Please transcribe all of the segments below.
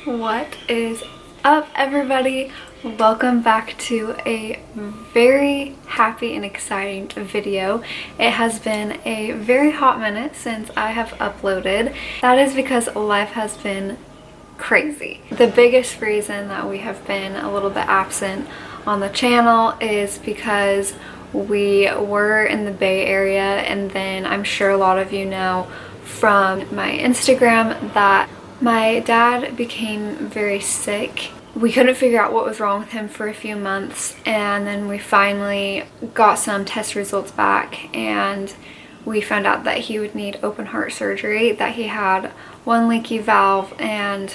What is up, everybody? Welcome back to a very happy and exciting video. It has been a very hot minute since I have uploaded. That is because life has been crazy. The biggest reason that we have been a little bit absent on the channel is because we were in the Bay Area, and then I'm sure a lot of you know from my Instagram that my dad became very sick. We couldn't figure out what was wrong with him for a few months, and then we finally got some test results back and we found out that he would need open heart surgery, that he had one leaky valve and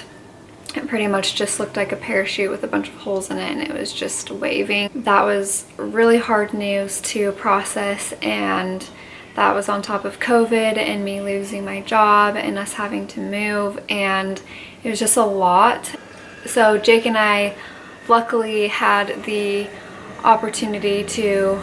it pretty much just looked like a parachute with a bunch of holes in it and it was just waving. That was really hard news to process, and that was on top of COVID and me losing my job and us having to move, and it was just a lot. So Jake and I luckily had the opportunity to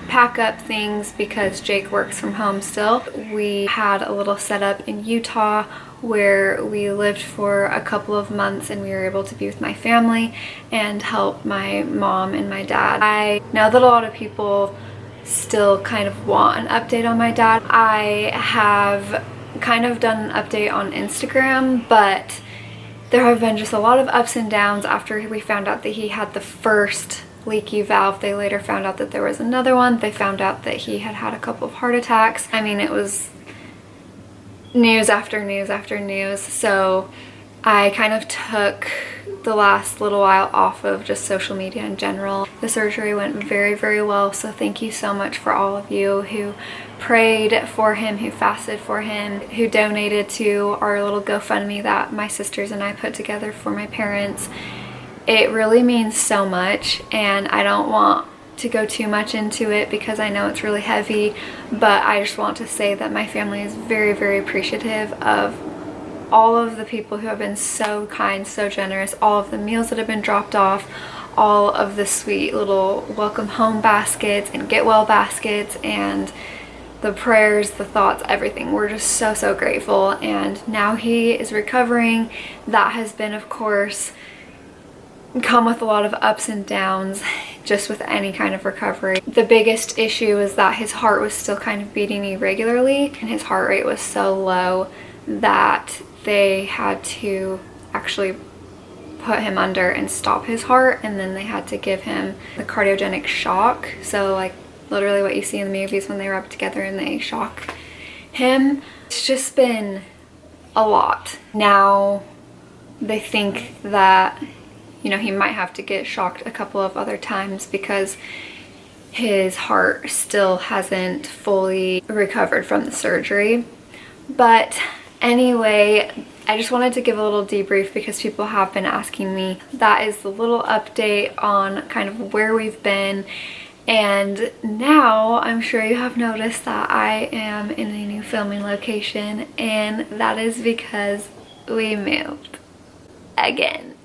pack up things because Jake works from home still. We had a little setup in Utah where we lived for a couple of months and we were able to be with my family and help my mom and my dad. I know that a lot of people still kind of want an update on my dad. I have kind of done an update on Instagram, but there have been just a lot of ups and downs after we found out that he had the first leaky valve. They later found out that there was another one. They found out that he had had a couple of heart attacks. I mean, it was news after news after news. So I kind of took the last little while off of just social media in general. The surgery went very, very well, so thank you so much for all of you who prayed for him, who fasted for him, who donated to our little GoFundMe that my sisters and I put together for my parents. It really means so much, and I don't want to go too much into it because I know it's really heavy, but I just want to say that my family is very, very appreciative of all of the people who have been so kind, so generous, all of the meals that have been dropped off, all of the sweet little welcome home baskets and get well baskets, and the prayers, the thoughts, everything. We're just so, so grateful. And now he is recovering. That has been, of course, come with a lot of ups and downs just with any kind of recovery. The biggest issue is that his heart was still kind of beating irregularly, and his heart rate was so low that they had to actually put him under and stop his heart, and then they had to give him the cardiogenic shock. So like literally what you see in the movies when they rub together and they shock him. It's just been a lot. Now they think that, you know, he might have to get shocked a couple of other times because his heart still hasn't fully recovered from the surgery. But anyway, I just wanted to give a little debrief because people have been asking me. That is the little update on kind of where we've been. And now I'm sure you have noticed that I am in a new filming location, and that is because we moved again.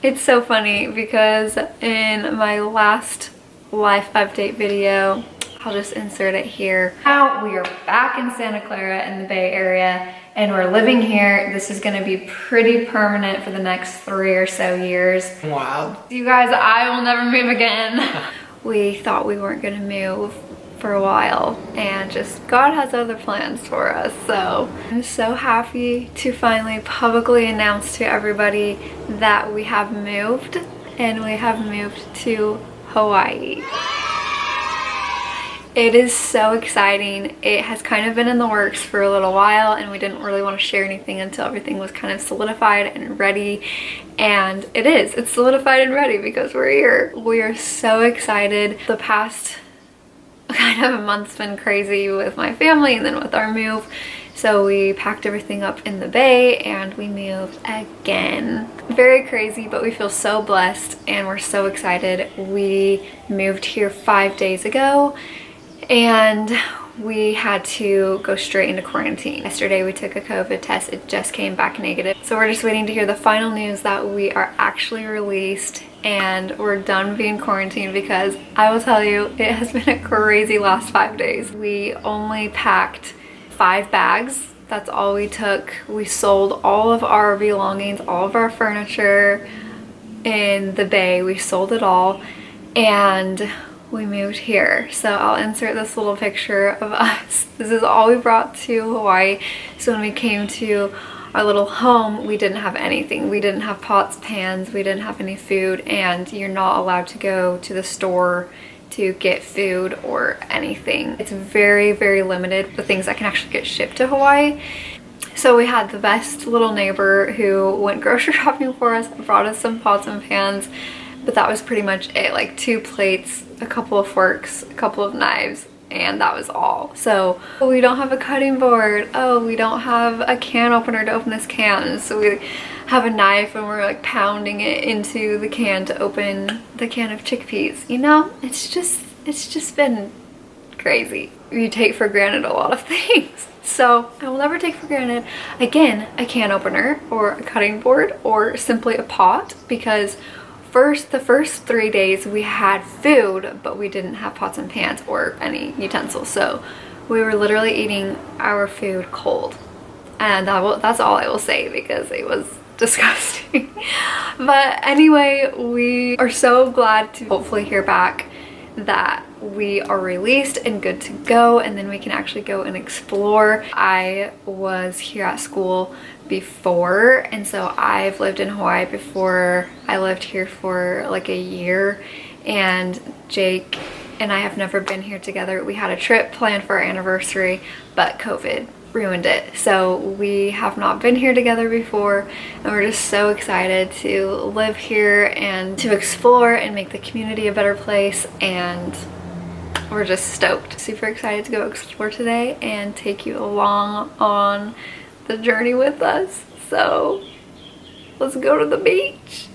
It's so funny because in my last life update video, I'll just insert it here. Now we are back in Santa Clara in the Bay Area, and we're living here. This is gonna be pretty permanent for the next 3 or so years. Wow. You guys, I will never move again. We thought we weren't gonna move for a while, and just God has other plans for us. So I'm so happy to finally publicly announce to everybody that we have moved, and we have moved to Hawaii. It is so exciting. It has kind of been in the works for a little while, and we didn't really want to share anything until everything was kind of solidified and ready. And it is. It's solidified and ready because we're here. We are so excited. The past kind of month's been crazy with my family and then with our move. So we packed everything up in the Bay and we moved again. Very crazy, but we feel so blessed and we're so excited. We moved here 5 days ago, and we had to go straight into quarantine. Yesterday we took a COVID test. It just came back negative. So we're just waiting to hear the final news that we are actually released and we're done being quarantined, because I will tell you, it has been a crazy last 5 days. We only packed 5 bags That's all we took. We sold all of our belongings, all of our furniture in the Bay. We sold it all and we moved here. So I'll insert this little picture of us. This is all we brought to Hawaii. So when we came to our little home, we didn't have anything. We didn't have pots, pans, we didn't have any food, and you're not allowed to go to the store to get food or anything. It's very, very limited, the things that can actually get shipped to Hawaii. So we had the best little neighbor who went grocery shopping for us, brought us some pots and pans, but that was pretty much it. Like 2 plates, a couple of forks, a couple of knives, and that was all. So we don't have a cutting board. Oh, we don't have a can opener to open this can. So we have a knife and we're like pounding it into the can to open the can of chickpeas. You know, it's just been crazy. You take for granted a lot of things. So I will never take for granted, again, a can opener or a cutting board or simply a pot, because the first 3 days we had food, but we didn't have pots and pans or any utensils. So we were literally eating our food cold. And that's all I will say, because it was disgusting. But anyway, we are so glad to hopefully hear back that we are released and good to go, and then we can actually go and explore. I was here at school before, and so I've lived in Hawaii before. I lived here for like a year, and Jake and I have never been here together. We had a trip planned for our anniversary, but COVID ruined it. So we have not been here together before, and we're just so excited to live here and to explore and make the community a better place, and we're just stoked. Super excited to go explore today and take you along on the journey with us. So let's go to the beach.